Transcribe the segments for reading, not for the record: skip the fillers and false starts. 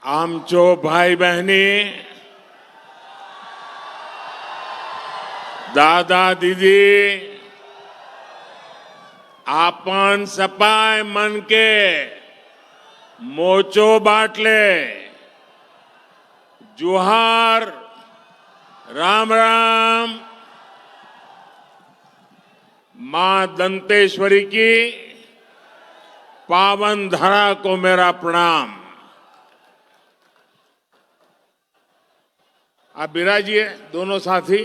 आमचो भाई बहनी, दादा दीदी, आपण सपाय मन के मोचो बाटले, जुहार, राम राम। मां दंतेश्वरी की पावन धरा को मेरा प्रणाम। आप विराजिए दोनों साथी।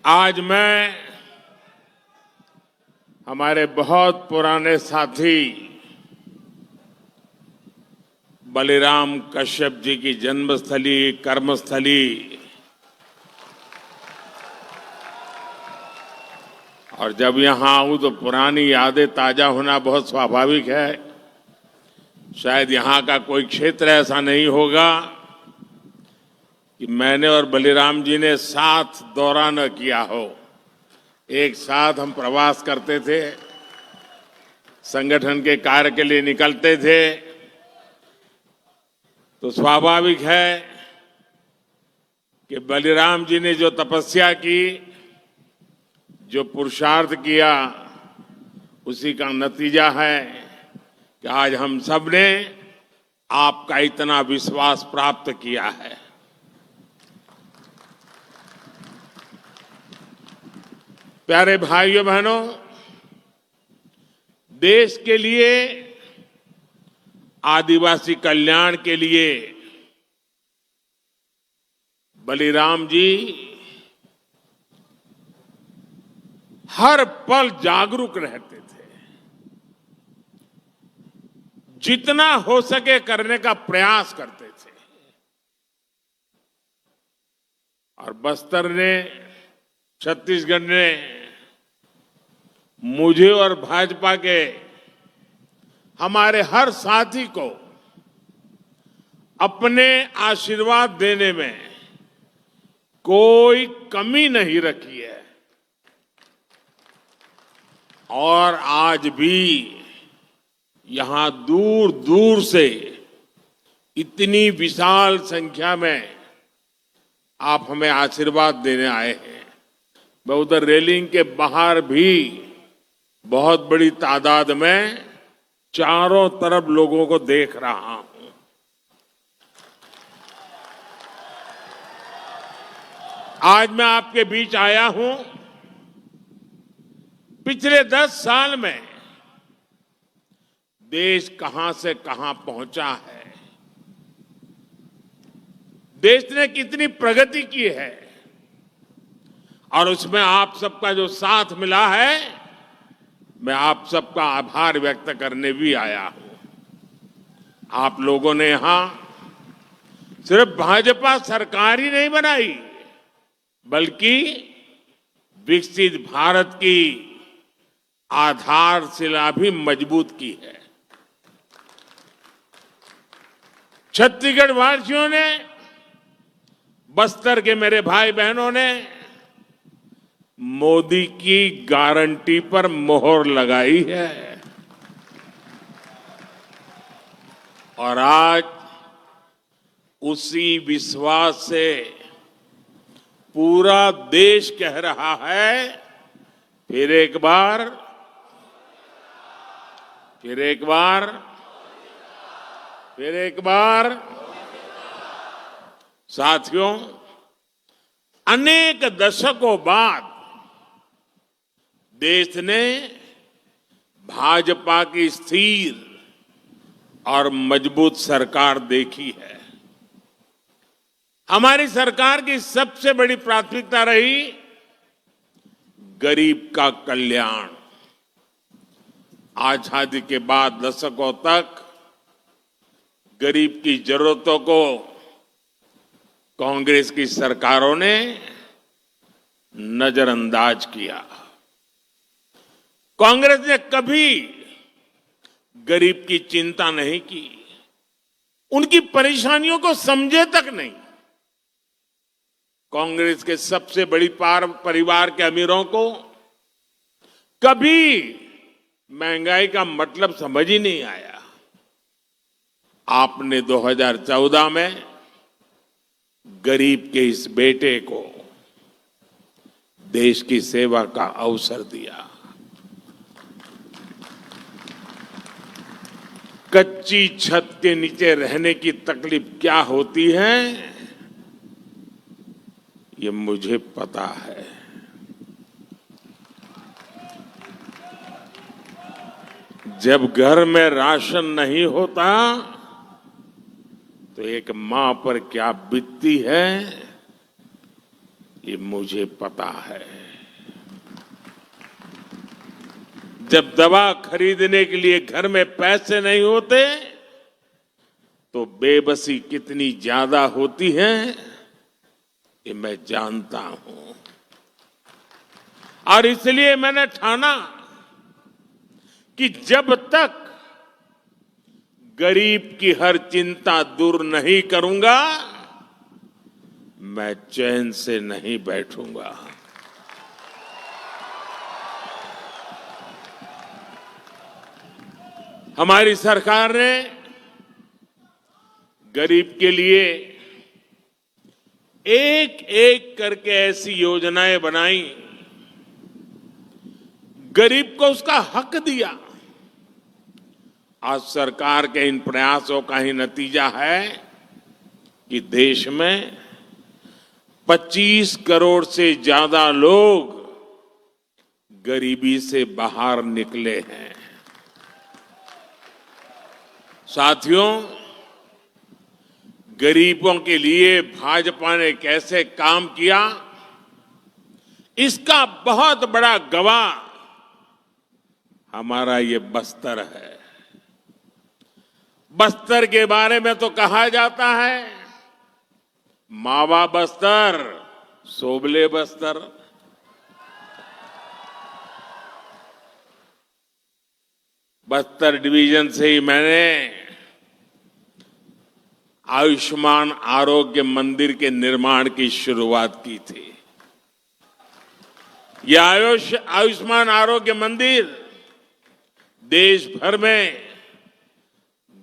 आज मैं हमारे बहुत पुराने साथी बलिराम कश्यप जी की जन्मस्थली, कर्मस्थली और जब यहां आऊं तो पुरानी यादें ताजा होना बहुत स्वाभाविक है। शायद यहां का कोई क्षेत्र ऐसा नहीं होगा कि मैंने और बलिराम जी ने साथ दौरा न किया हो। एक साथ हम प्रवास करते थे, संगठन के कार्य के लिए निकलते थे। तो स्वाभाविक है कि बलिराम जी ने जो तपस्या की, जो पुरुषार्थ किया, उसी का नतीजा है कि आज हम सब ने आपका इतना विश्वास प्राप्त किया है। प्यारे भाइयों बहनों, देश के लिए, आदिवासी कल्याण के लिए बलिराम जी हर पल जागरूक रहते थे। जितना हो सके करने का प्रयास करते थे। और बस्तर ने, छत्तीसगढ़ ने मुझे और भाजपा के हमारे हर साथी को अपने आशीर्वाद देने में कोई कमी नहीं रखी है। और आज भी यहां दूर दूर से इतनी विशाल संख्या में आप हमें आशीर्वाद देने आए हैं। मैं उधर रेलिंग के बाहर भी बहुत बड़ी तादाद में चारों तरफ लोगों को देख रहा हूं। आज मैं आपके बीच आया हूं। पिछले 10 साल में देश कहां से कहां पहुंचा है, देश ने कितनी प्रगति की है, और उसमें आप सबका जो साथ मिला है, मैं आप सबका आभार व्यक्त करने भी आया हूं। आप लोगों ने यहां सिर्फ भाजपा सरकार ही नहीं बनाई, बल्कि विकसित भारत की आधारशिला भी मजबूत की है। छत्तीसगढ़ वासियों ने, बस्तर के मेरे भाई बहनों ने मोदी की गारंटी पर मोहर लगाई है। और आज उसी विश्वास से पूरा देश कह रहा है, फिर एक बार, फिर एक बार, फिर एक बार। साथियों, अनेक दशकों बाद देश ने भाजपा की स्थिर और मजबूत सरकार देखी है। हमारी सरकार की सबसे बड़ी प्राथमिकता रही गरीब का कल्याण। आजादी के बाद दशकों तक गरीब की जरूरतों को कांग्रेस की सरकारों ने नजरअंदाज किया। कांग्रेस ने कभी गरीब की चिंता नहीं की, उनकी परेशानियों को समझे तक नहीं। कांग्रेस के सबसे बड़ी परिवार के अमीरों को कभी महंगाई का मतलब समझ ही नहीं आया। आपने 2014 में गरीब के इस बेटे को देश की सेवा का अवसर दिया। कच्ची छत के नीचे रहने की तकलीफ क्या होती है, ये मुझे पता है। जब घर में राशन नहीं होता तो एक मां पर क्या बीतती है, ये मुझे पता है। जब दवा खरीदने के लिए घर में पैसे नहीं होते तो बेबसी कितनी ज्यादा होती है, ये मैं जानता हूं। और इसलिए मैंने ठाना कि जब तक गरीब की हर चिंता दूर नहीं करूंगा, मैं चैन से नहीं बैठूंगा। हमारी सरकार ने गरीब के लिए एक एक करके ऐसी योजनाएं बनाई, गरीब को उसका हक दिया। आज सरकार के इन प्रयासों का ही नतीजा है कि देश में 25 करोड़ से ज्यादा लोग गरीबी से बाहर निकले हैं। साथियों, गरीबों के लिए भाजपा ने कैसे काम किया, इसका बहुत बड़ा गवाह हमारा ये बस्तर है। बस्तर के बारे में तो कहा जाता है, मावा बस्तर, सोबले बस्तर। बस्तर डिवीजन से ही मैंने आयुष्मान आरोग्य मंदिर के निर्माण की शुरुआत की थी। यह आयुष्मान आरोग्य मंदिर देश भर में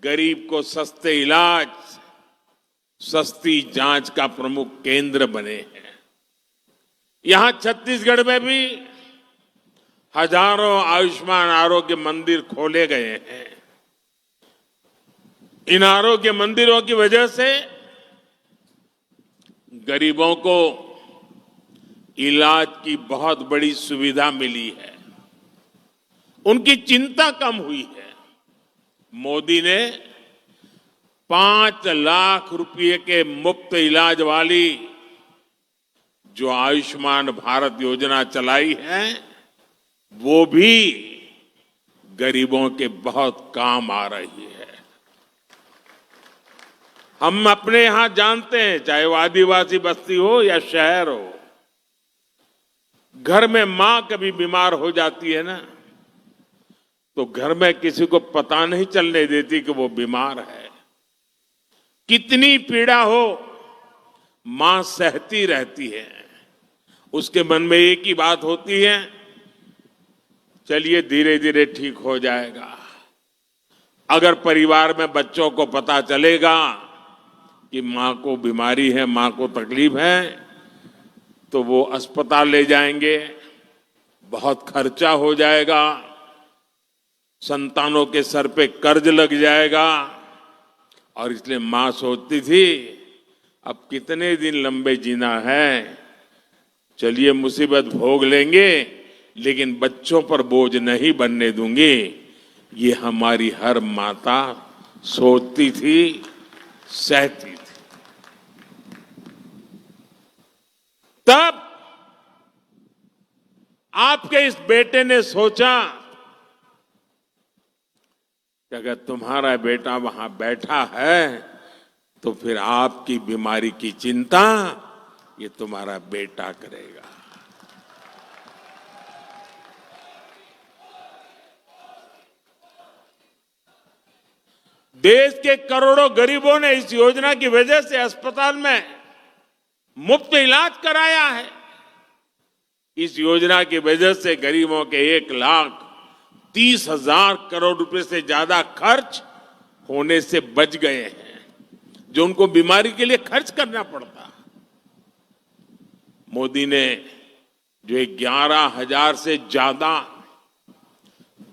गरीब को सस्ते इलाज, सस्ती जांच का प्रमुख केंद्र बने हैं। यहां छत्तीसगढ़ में भी हजारों आयुष्मान आरोग्य मंदिर खोले गए हैं। इन आरोग्य मंदिरों की वजह से गरीबों को इलाज की बहुत बड़ी सुविधा मिली है, उनकी चिंता कम हुई है। मोदी ने 5 लाख रुपए के मुफ्त इलाज वाली जो आयुष्मान भारत योजना चलाई है, वो भी गरीबों के बहुत काम आ रही है। हम अपने यहां जानते हैं, चाहे वो आदिवासी बस्ती हो या शहर हो, घर में मां कभी बीमार हो जाती है ना, तो घर में किसी को पता नहीं चलने देती कि वो बीमार है। कितनी पीड़ा हो, मां सहती रहती है। उसके मन में एक ही बात होती है, चलिए धीरे धीरे ठीक हो जाएगा। अगर परिवार में बच्चों को पता चलेगा कि मां को बीमारी है, मां को तकलीफ है, तो वो अस्पताल ले जाएंगे, बहुत खर्चा हो जाएगा, संतानों के सर पे कर्ज लग जाएगा। और इसलिए मां सोचती थी, अब कितने दिन लंबे जीना है, चलिए मुसीबत भोग लेंगे, लेकिन बच्चों पर बोझ नहीं बनने दूंगी। ये हमारी हर माता सोचती थी, सहती थी। तब आपके इस बेटे ने सोचा कि अगर तुम्हारा बेटा वहां बैठा है तो फिर आपकी बीमारी की चिंता ये तुम्हारा बेटा करेगा। देश के करोड़ों गरीबों ने इस योजना की वजह से अस्पताल में मुफ्त इलाज कराया है। इस योजना की वजह से गरीबों के 1,30,000 करोड़ रुपए से ज्यादा खर्च होने से बच गए हैं, जो उनको बीमारी के लिए खर्च करना पड़ता। मोदी ने जो 11,000 से ज्यादा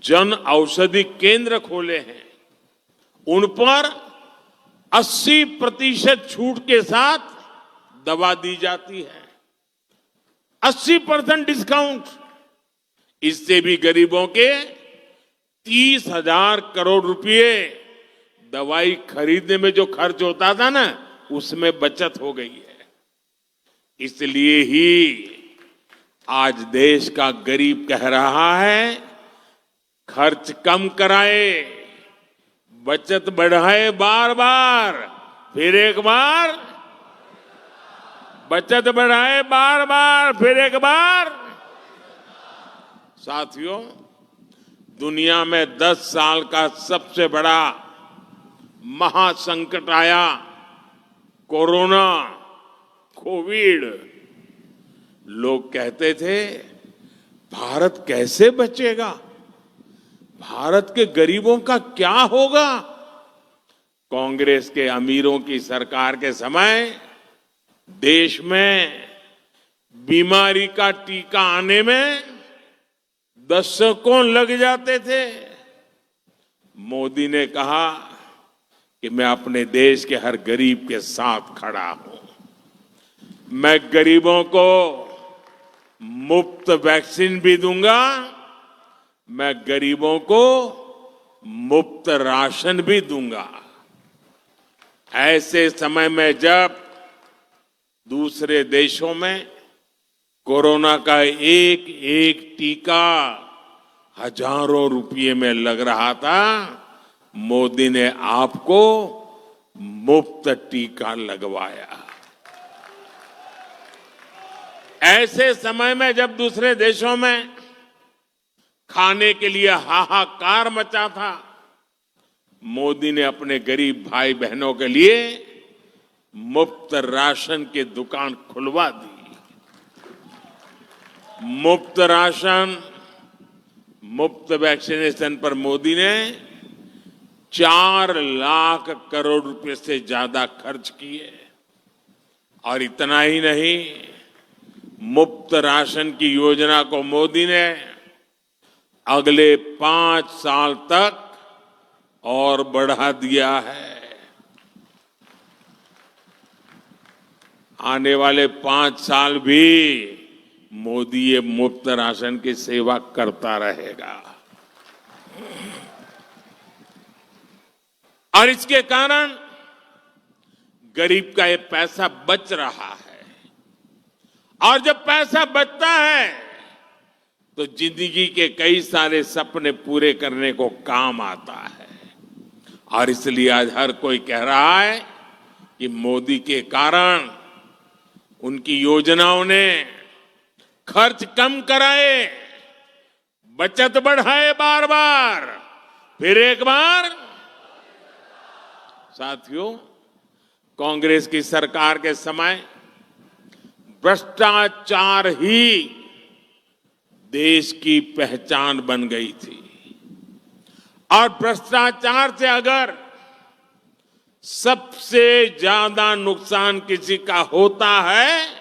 जन औषधि केंद्र खोले हैं, उन पर 80% छूट के साथ दवा दी जाती है। 80% डिस्काउंट। इससे भी गरीबों के 30,000 करोड़ रुपए दवाई खरीदने में जो खर्च होता था ना, उसमें बचत हो गई है। इसलिए ही आज देश का गरीब कह रहा है, खर्च कम कराए, बचत बढ़ाए, बार बार, फिर एक बार, बचत बढ़ाए बार बार, फिर एक बार। साथियों, दुनिया में 10 साल का सबसे बड़ा महासंकट आया, कोरोना, कोविड। लोग कहते थे, भारत कैसे बचेगा, भारत के गरीबों का क्या होगा। कांग्रेस के अमीरों की सरकार के समय देश में बीमारी का टीका आने में दशकों लग जाते थे। मोदी ने कहा कि मैं अपने देश के हर गरीब के साथ खड़ा हूं। मैं गरीबों को मुफ्त वैक्सीन भी दूंगा, मैं गरीबों को मुफ्त राशन भी दूंगा। ऐसे समय में जब दूसरे देशों में कोरोना का एक एक टीका हजारों रुपये में लग रहा था, मोदी ने आपको मुफ्त टीका लगवाया। ऐसे समय में जब दूसरे देशों में खाने के लिए हाहाकार मचा था, मोदी ने अपने गरीब भाई बहनों के लिए मुफ्त राशन की दुकान खुलवा दी। मुफ्त राशन, मुफ्त वैक्सीनेशन पर मोदी ने 4 लाख करोड़ रुपए से ज्यादा खर्च किए। और इतना ही नहीं, मुफ्त राशन की योजना को मोदी ने अगले 5 साल तक और बढ़ा दिया है। आने वाले 5 साल भी मोदी ये मुफ्त राशन की सेवा करता रहेगा। और इसके कारण गरीब का ये पैसा बच रहा है। और जब पैसा बचता है तो जिंदगी के कई सारे सपने पूरे करने को काम आता है। और इसलिए आज हर कोई कह रहा है कि मोदी के कारण, उनकी योजनाओं ने खर्च कम कराए, बचत बढ़ाए बार बार, फिर एक बार। साथियों, कांग्रेस की सरकार के समय भ्रष्टाचार ही देश की पहचान बन गई थी। और भ्रष्टाचार से अगर सबसे ज्यादा नुकसान किसी का होता है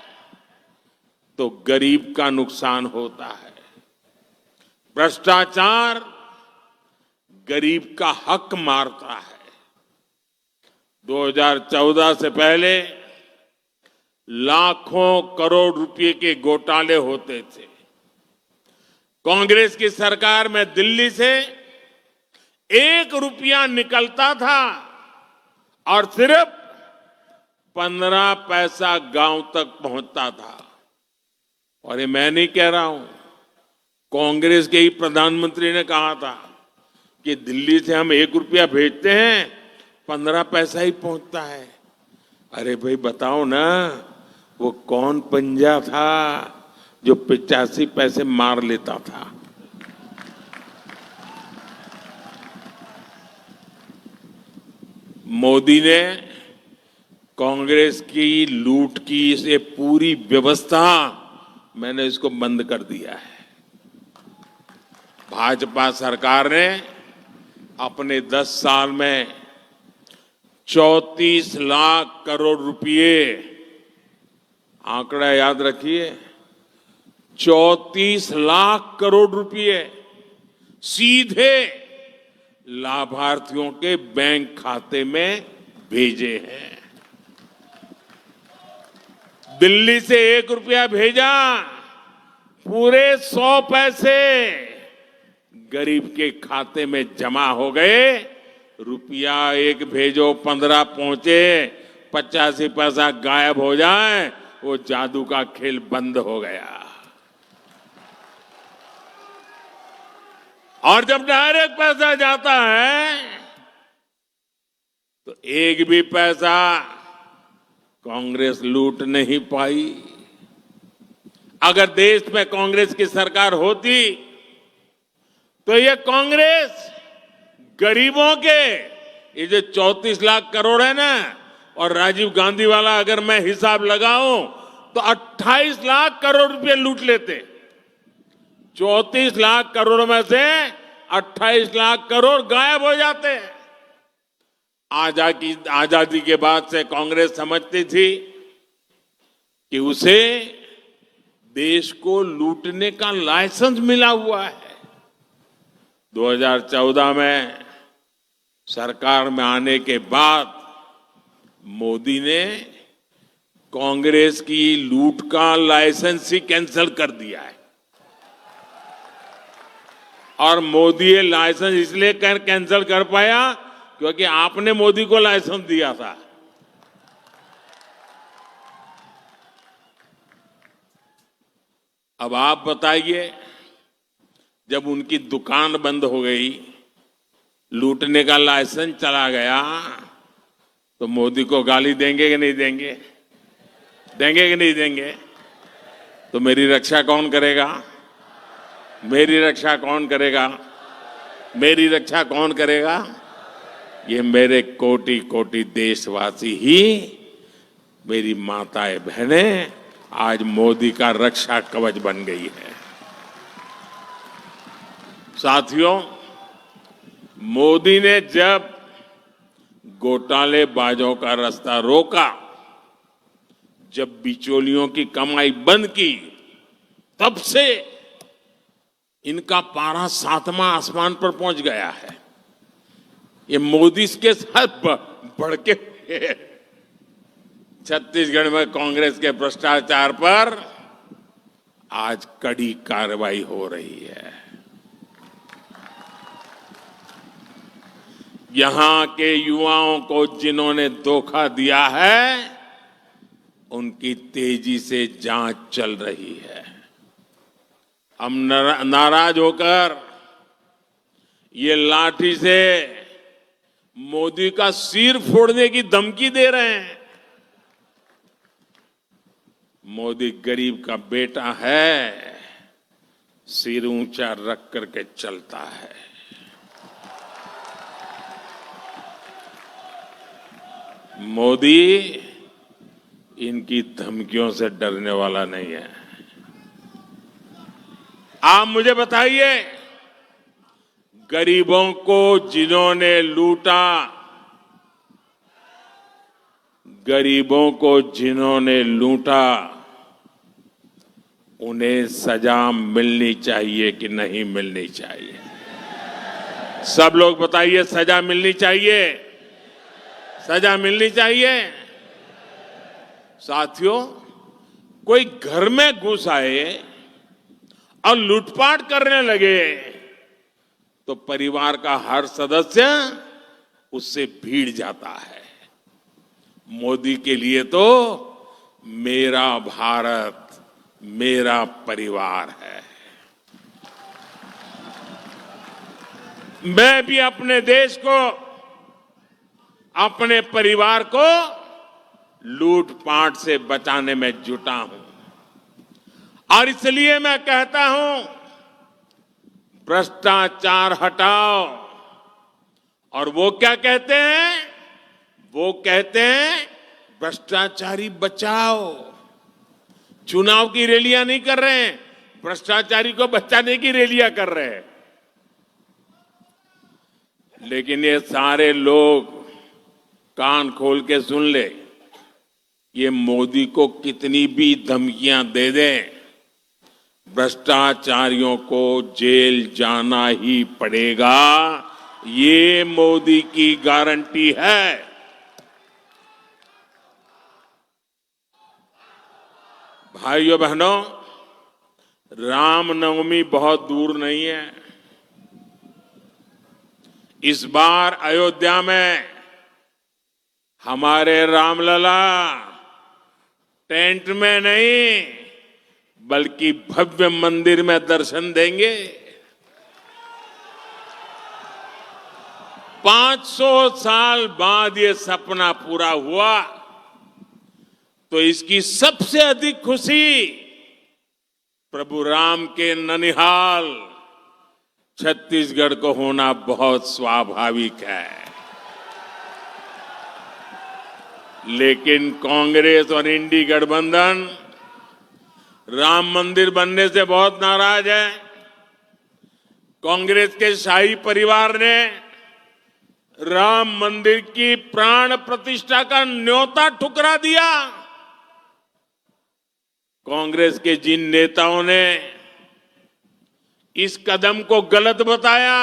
तो गरीब का नुकसान होता है। भ्रष्टाचार गरीब का हक मारता है। 2014 से पहले लाखों करोड़ रुपए के घोटाले होते थे। कांग्रेस की सरकार में दिल्ली से 1 रुपया निकलता था और सिर्फ 15 पैसा गांव तक पहुंचता था। और ये मैं नहीं कह रहा हूं, कांग्रेस के ही प्रधानमंत्री ने कहा था कि दिल्ली से हम 1 रुपया भेजते हैं, 15 पैसा ही पहुंचता है। अरे भाई बताओ ना, वो कौन पंजा था जो 85 पैसे मार लेता था। मोदी ने कांग्रेस की लूट की ये पूरी व्यवस्था मैंने इसको बंद कर दिया है। भाजपा सरकार ने अपने 10 साल में 34 लाख करोड़ रुपए, आंकड़ा याद रखिए, 34 लाख करोड़ रुपए सीधे लाभार्थियों के बैंक खाते में भेजे हैं। दिल्ली से 1 रुपया भेजा, पूरे 100 पैसे गरीब के खाते में जमा हो गए। रुपया 1 भेजो 15 पहुंचे, 85 पैसा गायब हो जाए, वो जादू का खेल बंद हो गया। और जब डायरेक्ट पैसा जाता है तो एक भी पैसा कांग्रेस लूट नहीं पाई। अगर देश में कांग्रेस की सरकार होती तो ये कांग्रेस गरीबों के ये जो 34 लाख करोड़ है ना, और राजीव गांधी वाला अगर मैं हिसाब लगाऊं तो 28 लाख करोड़ रुपए लूट लेते। 34 लाख करोड़ में से 28 लाख करोड़ गायब हो जाते। आजादी के बाद से कांग्रेस समझती थी कि उसे देश को लूटने का लाइसेंस मिला हुआ है। 2014 में सरकार में आने के बाद मोदी ने कांग्रेस की लूट का लाइसेंस ही कैंसिल कर दिया है। और मोदी ये लाइसेंस इसलिए कैंसिल कर पाया क्योंकि आपने मोदी को लाइसेंस दिया था। अब आप बताइए, जब उनकी दुकान बंद हो गई, लूटने का लाइसेंस चला गया, तो मोदी को गाली देंगे कि नहीं देंगे? देंगे कि नहीं देंगे? तो मेरी रक्षा कौन करेगा? मेरी रक्षा कौन करेगा? मेरी रक्षा कौन करेगा? ये मेरे कोटि कोटि देशवासी ही, मेरी माताएं बहनें आज मोदी का रक्षा कवच बन गई है। साथियों, मोदी ने जब घोटालेबाजों का रास्ता रोका, जब बिचौलियों की कमाई बंद की, तब से इनका पारा 7वां आसमान पर पहुंच गया है। ये मोदी के साथ बढ़ के छत्तीसगढ़ में कांग्रेस के भ्रष्टाचार पर आज कड़ी कार्रवाई हो रही है। यहां के युवाओं को जिन्होंने धोखा दिया है, उनकी तेजी से जांच चल रही है। हम नाराज होकर ये लाठी से मोदी का सिर फोड़ने की धमकी दे रहे हैं। मोदी गरीब का बेटा है, सिर ऊंचा रख करके चलता है। मोदी इनकी धमकियों से डरने वाला नहीं है। आप मुझे बताइए, गरीबों को जिन्होंने लूटा, गरीबों को जिन्होंने लूटा, उन्हें सजा मिलनी चाहिए कि नहीं मिलनी चाहिए? सब लोग बताइए, सजा मिलनी चाहिए? सजा मिलनी चाहिए। साथियों, कोई घर में घुस आए और लूटपाट करने लगे तो परिवार का हर सदस्य उससे भीड़ जाता है। मोदी के लिए तो मेरा भारत, मेरा परिवार है। मैं भी अपने देश को, अपने परिवार को लूटपाट से बचाने में जुटा हूं। और इसलिए मैं कहता हूं, भ्रष्टाचार हटाओ। और वो क्या कहते हैं? वो कहते हैं भ्रष्टाचारी बचाओ। चुनाव की रैलियां नहीं कर रहे हैं, भ्रष्टाचारी को बचाने की रैलियां कर रहे हैं। लेकिन ये सारे लोग कान खोल के सुन ले, ये मोदी को कितनी भी धमकियां दे दें, भ्रष्टाचारियों को जेल जाना ही पड़ेगा। ये मोदी की गारंटी है। भाइयों बहनों, रामनवमी बहुत दूर नहीं है। इस बार अयोध्या में हमारे रामलला टेंट में नहीं बल्कि भव्य मंदिर में दर्शन देंगे। 500 साल बाद ये सपना पूरा हुआ तो इसकी सबसे अधिक खुशी प्रभु राम के ननिहाल छत्तीसगढ़ को होना बहुत स्वाभाविक है। लेकिन कांग्रेस और इंडी गठबंधन राम मंदिर बनने से बहुत नाराज है। कांग्रेस के शाही परिवार ने राम मंदिर की प्राण प्रतिष्ठा का न्योता ठुकरा दिया। कांग्रेस के जिन नेताओं ने इस कदम को गलत बताया,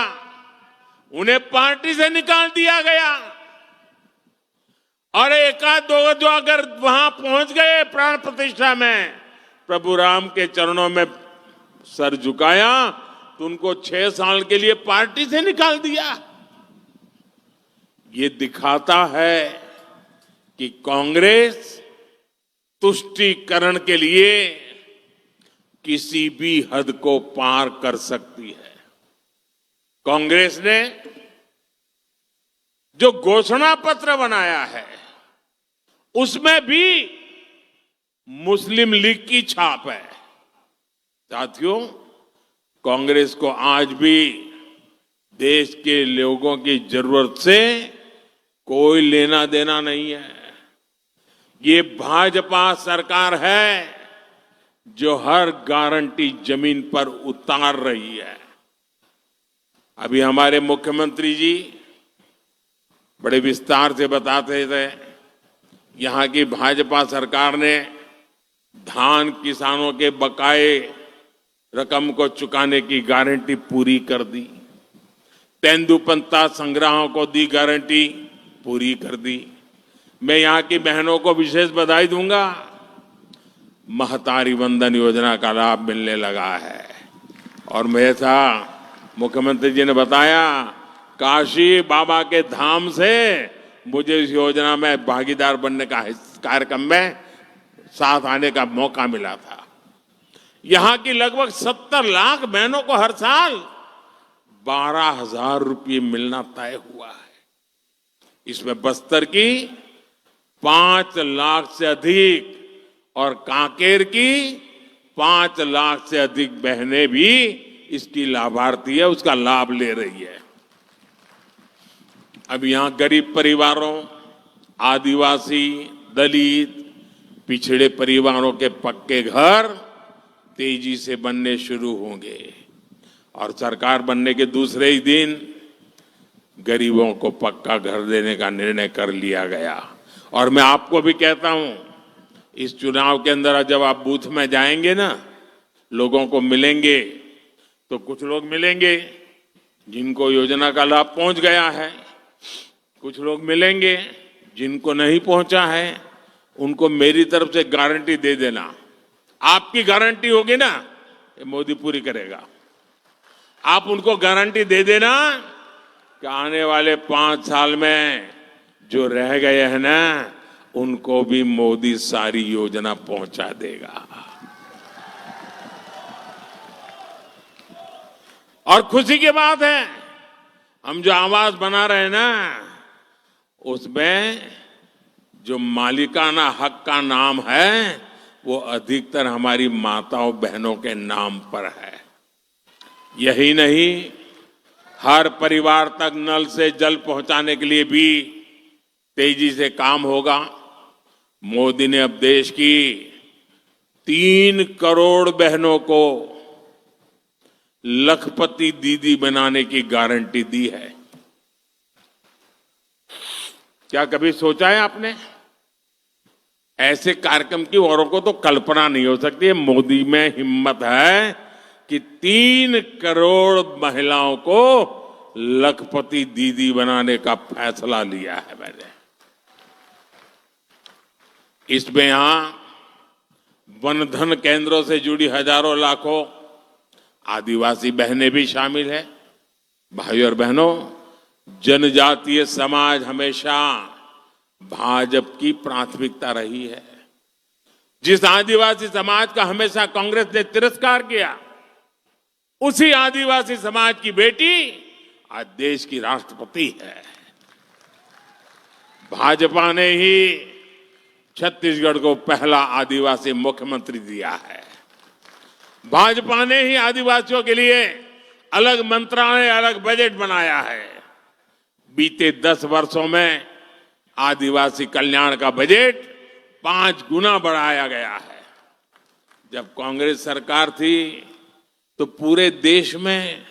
उन्हें पार्टी से निकाल दिया गया। और एकाध दो जो अगर वहां पहुंच गए प्राण प्रतिष्ठा में, प्रभु राम के चरणों में सर झुकाया, तो उनको 6 साल के लिए पार्टी से निकाल दिया। ये दिखाता है कि कांग्रेस तुष्टीकरण के लिए किसी भी हद को पार कर सकती है। कांग्रेस ने जो घोषणा पत्र बनाया है उसमें भी मुस्लिम लीग की छाप है। साथियों, कांग्रेस को आज भी देश के लोगों की जरूरत से कोई लेना देना नहीं है। ये भाजपा सरकार है जो हर गारंटी जमीन पर उतार रही है। अभी हमारे मुख्यमंत्री जी बड़े विस्तार से बताते थे, यहां की भाजपा सरकार ने धान किसानों के बकाए रकम को चुकाने की गारंटी पूरी कर दी। तेंदुपत्ता संग्राहों को दी गारंटी पूरी कर दी। मैं यहां की बहनों को विशेष बधाई दूंगा। महतारी वंदन योजना का लाभ मिलने लगा है। और मैं था, मुख्यमंत्री जी ने बताया, काशी बाबा के धाम से मुझे इस योजना में भागीदार बनने का कार्यक्रम में साथ आने का मौका मिला था। यहां की लगभग 70 लाख बहनों को हर साल 12,000 रुपये मिलना तय हुआ है। इसमें बस्तर की 5 लाख से अधिक और कांकेर की 5 लाख से अधिक बहनें भी इसकी लाभार्थी है, उसका लाभ ले रही है। अब यहां गरीब परिवारों, आदिवासी, दलित, पिछड़े परिवारों के पक्के घर तेजी से बनने शुरू होंगे। और सरकार बनने के दूसरे ही दिन गरीबों को पक्का घर देने का निर्णय कर लिया गया। और मैं आपको भी कहता हूं, इस चुनाव के अंदर जब आप बूथ में जाएंगे ना, लोगों को मिलेंगे, तो कुछ लोग मिलेंगे जिनको योजना का लाभ पहुंच गया है, कुछ लोग मिलेंगे जिनको नहीं पहुंचा है। उनको मेरी तरफ से गारंटी दे देना, आपकी गारंटी होगी ना, ये मोदी पूरी करेगा। आप उनको गारंटी दे देना कि आने वाले 5 साल में जो रह गए हैं ना, उनको भी मोदी सारी योजना पहुंचा देगा। और खुशी की बात है, हम जो आवास बना रहे हैं ना, उसमें जो मालिकाना हक का नाम है वो अधिकतर हमारी माताओं बहनों के नाम पर है। यही नहीं, हर परिवार तक नल से जल पहुंचाने के लिए भी तेजी से काम होगा। मोदी ने अब देश की 3 करोड़ बहनों को लखपति दीदी बनाने की गारंटी दी है। क्या कभी सोचा है आपने? ऐसे कार्यक्रम की औरों को तो कल्पना नहीं हो सकती। मोदी में हिम्मत है कि 3 करोड़ महिलाओं को लखपति दीदी बनाने का फैसला लिया है मैंने। इसमें यहां वनधन केंद्रों से जुड़ी हजारों लाखों आदिवासी बहनें भी शामिल है। भाइयों और बहनों, जनजातीय समाज हमेशा भाजपा की प्राथमिकता रही है। जिस आदिवासी समाज का हमेशा कांग्रेस ने तिरस्कार किया, उसी आदिवासी समाज की बेटी आज देश की राष्ट्रपति है। भाजपा ने ही छत्तीसगढ़ को पहला आदिवासी मुख्यमंत्री दिया है। भाजपा ने ही आदिवासियों के लिए अलग मंत्रालय, अलग बजट बनाया है। बीते 10 वर्षों में आदिवासी कल्याण का बजट 5 गुना बढ़ाया गया है। जब कांग्रेस सरकार थी तो पूरे देश में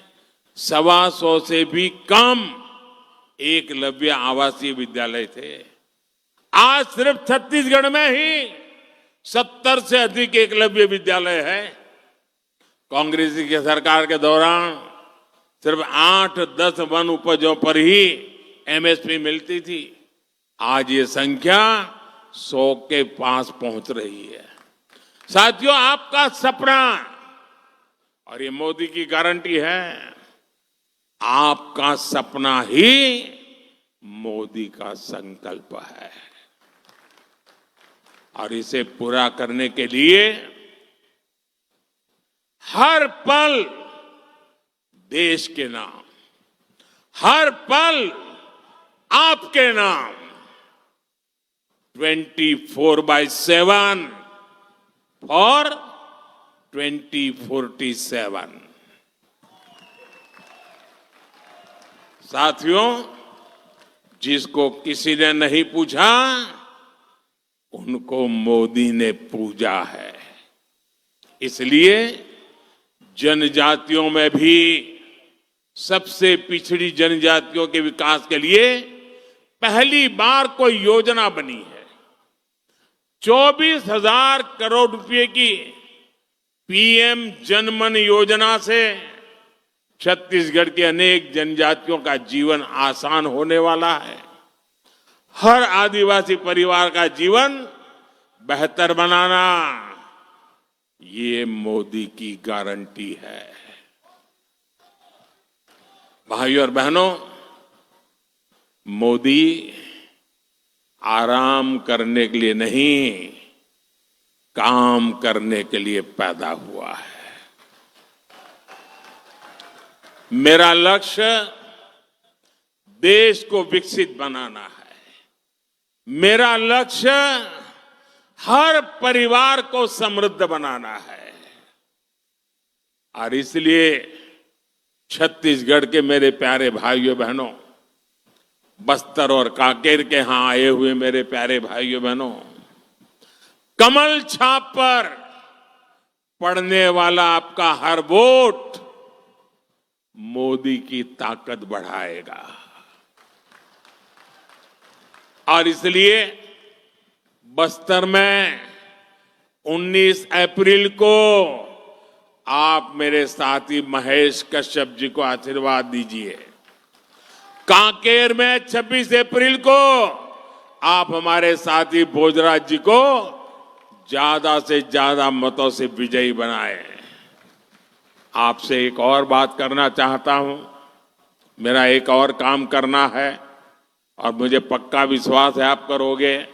125 से भी कम एकलव्य आवासीय विद्यालय थे। आज सिर्फ छत्तीसगढ़ में ही 70 से अधिक एकलव्य विद्यालय है। कांग्रेस की सरकार के दौरान सिर्फ 8-10 वन उपजों पर ही एमएसपी मिलती थी। आज ये संख्या 100 के पास पहुंच रही है। साथियों, आपका सपना और ये मोदी की गारंटी है, आपका सपना ही मोदी का संकल्प है। और इसे पूरा करने के लिए हर पल देश के नाम, हर पल आपके नाम 24/7 फॉर 2047। साथियों, जिसको किसी ने नहीं पूछा, उनको मोदी ने पूजा है। इसलिए जनजातियों में भी सबसे पिछड़ी जनजातियों के विकास के लिए पहली बार कोई योजना बनी है। 24,000 करोड़ रुपए की पीएम जनमन योजना से छत्तीसगढ़ के अनेक जनजातियों का जीवन आसान होने वाला है। हर आदिवासी परिवार का जीवन बेहतर बनाना, ये मोदी की गारंटी है। भाइयों और बहनों, मोदी आराम करने के लिए नहीं, काम करने के लिए पैदा हुआ है। मेरा लक्ष्य देश को विकसित बनाना है। मेरा लक्ष्य हर परिवार को समृद्ध बनाना है। और इसलिए छत्तीसगढ़ के मेरे प्यारे भाइयों बहनों, बस्तर और कांकेर के यहां आए हुए मेरे प्यारे भाइयों बहनों, कमल छाप पर पड़ने वाला आपका हर वोट मोदी की ताकत बढ़ाएगा। और इसलिए बस्तर में 19 अप्रैल को आप मेरे साथी महेश कश्यप जी को आशीर्वाद दीजिए। कांकेर में 26 अप्रैल को आप हमारे साथी भोजराज जी को ज्यादा से ज्यादा मतों से विजयी बनाए। आपसे एक और बात करना चाहता हूं। मेरा एक और काम करना है और मुझे पक्का विश्वास है आप करोगे।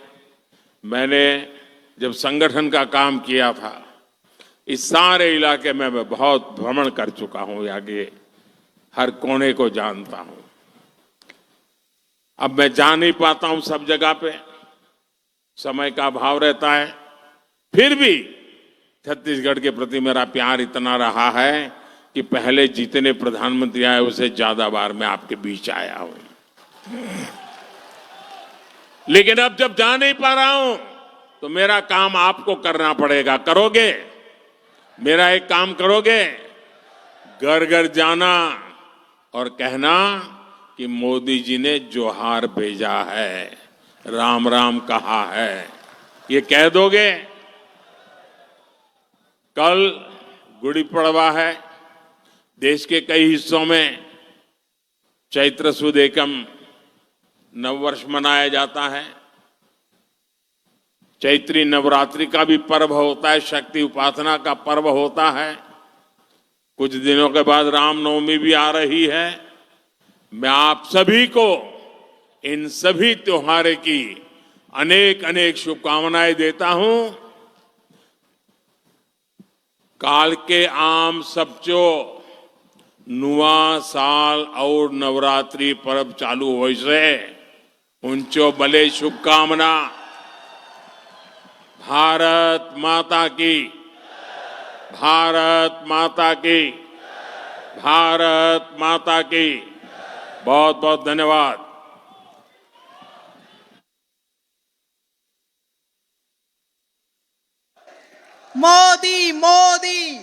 मैंने जब संगठन का काम किया था, इस सारे इलाके में मैं बहुत भ्रमण कर चुका हूं, आगे हर कोने को जानता हूं। अब मैं जा नहीं पाता हूं सब जगह पे, समय का अभाव रहता है। फिर भी छत्तीसगढ़ के प्रति मेरा प्यार इतना रहा है कि पहले जितने प्रधानमंत्री आए उससे ज्यादा बार मैं आपके बीच आया हूं। लेकिन अब जब जा नहीं पा रहा हूं तो मेरा काम आपको करना पड़ेगा। करोगे? मेरा एक काम करोगे? घर घर जाना और कहना कि मोदी जी ने जोहार भेजा है, राम राम कहा है। ये कह दोगे? कल गुड़ी पड़वा है। देश के कई हिस्सों में चैत्र सुद एकम नववर्ष मनाया जाता है। चैत्री नवरात्रि का भी पर्व होता है, शक्ति उपासना का पर्व होता है। कुछ दिनों के बाद रामनवमी भी आ रही है। मैं आप सभी को इन सभी त्योहारों की अनेक अनेक शुभकामनाएं देता हूं। काल के आम सबचो नुआ साल और नवरात्रि पर्व चालू हो से ऊंचो भले शुभकामना। भारत माता की, भारत माता की, भारत माता की। बहुत बहुत धन्यवाद। मोदी मोदी